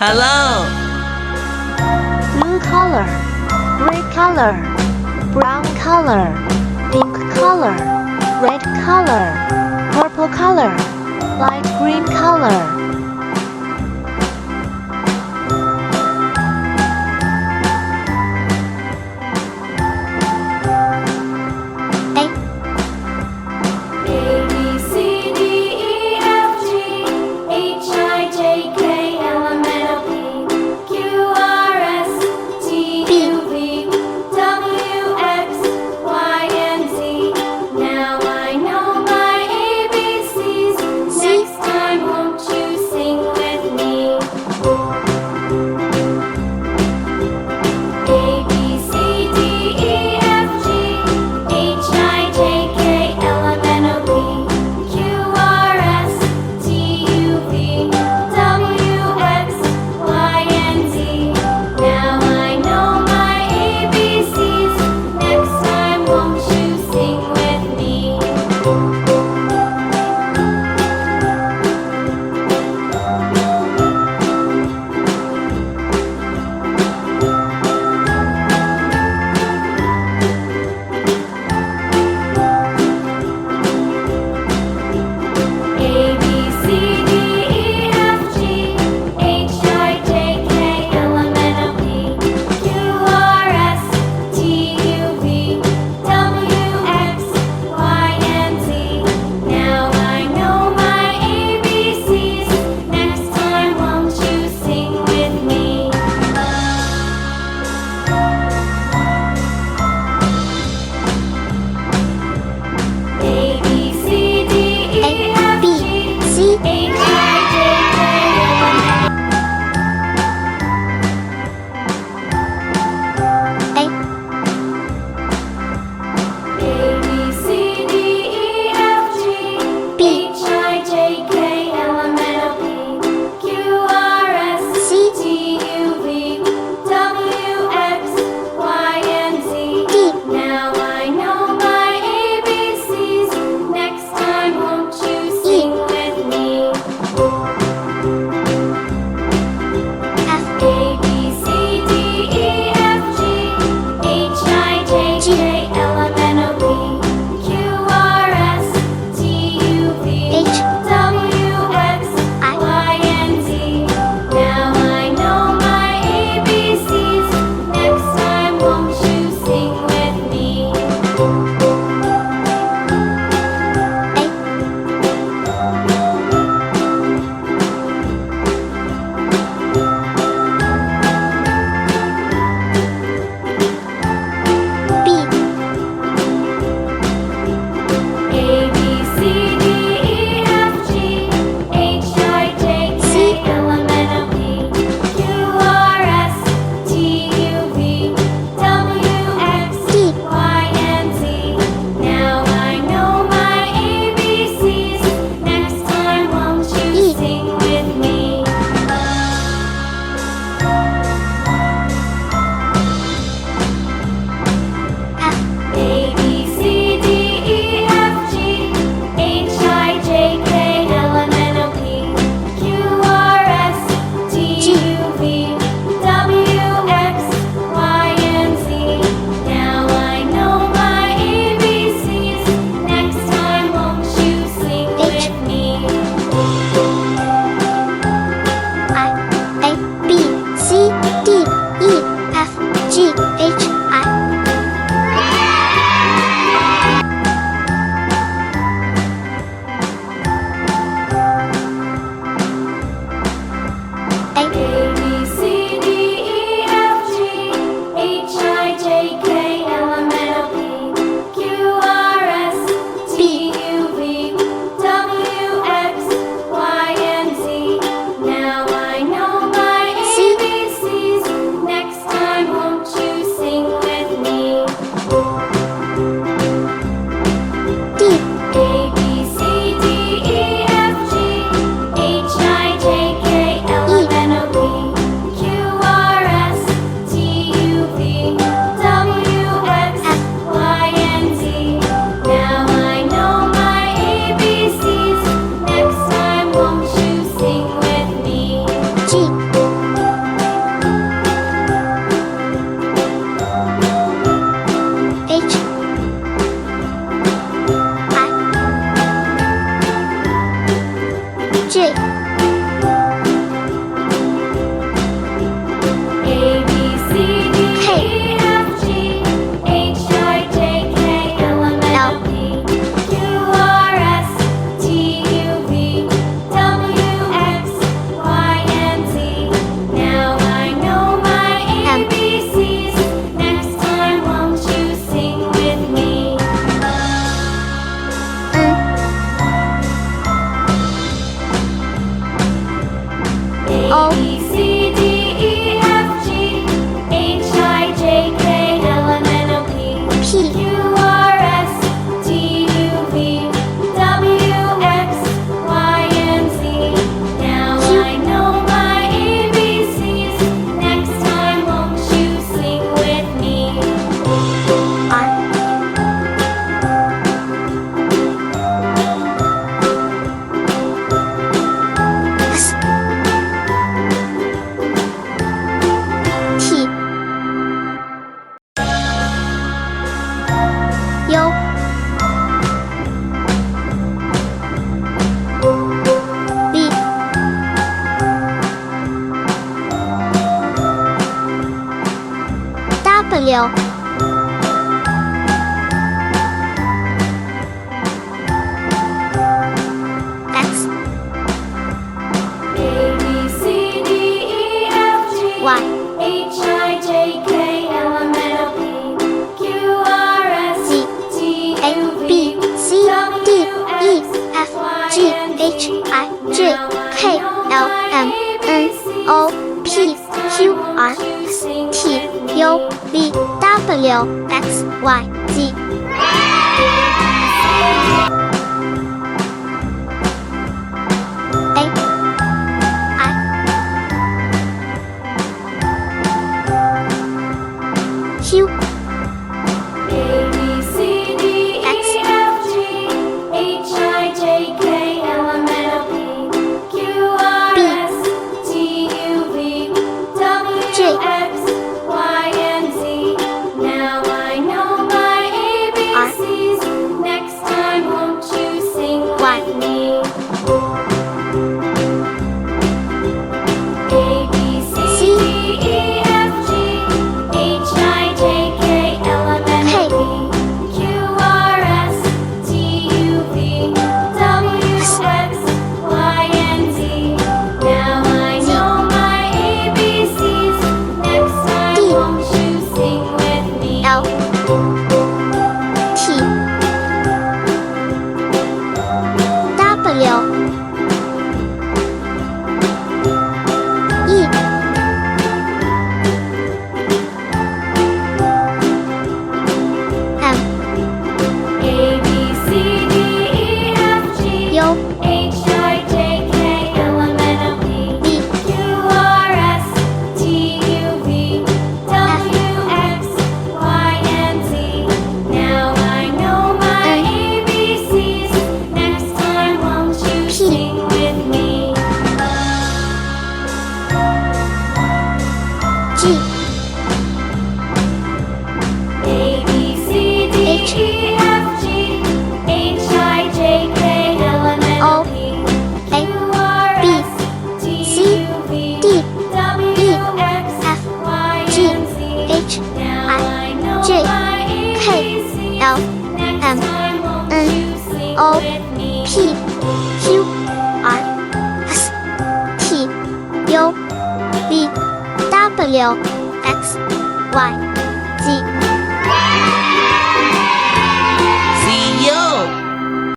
Hello. Blue color, red color, brown color, pink color, red color, purple color, light green color. Now I know my ABCs. Next time, won't you W X A B C D E F G Y H I J K L M N O P Q R S Z T A U B V C D E F G H I J K L M N O P Q R S T U V W X Y Z A I Q A B C D E F G H I J K L M N O P Q R S T U V W X Y and Z. Now I know my ABCs. Next time, won't you sing with me? A B C D E F G H I J K L M N O P Q R S T U V W X Y and Z. Now I know my ABCs. Next time, won't you sing with me? L T W E M A B C D E F G U H I J K L M N O P V Q R S T U V W X Y and Z. Now I know my ABCs. Next time, won't you sing with me? G A B C D H E F G H I J K L M N O P A Q R B S T C U V D W X F Y G and Z. H Now I I know J my K ABCs. L Next M time, won't N you sing O with me? P Q R S T U V W X Y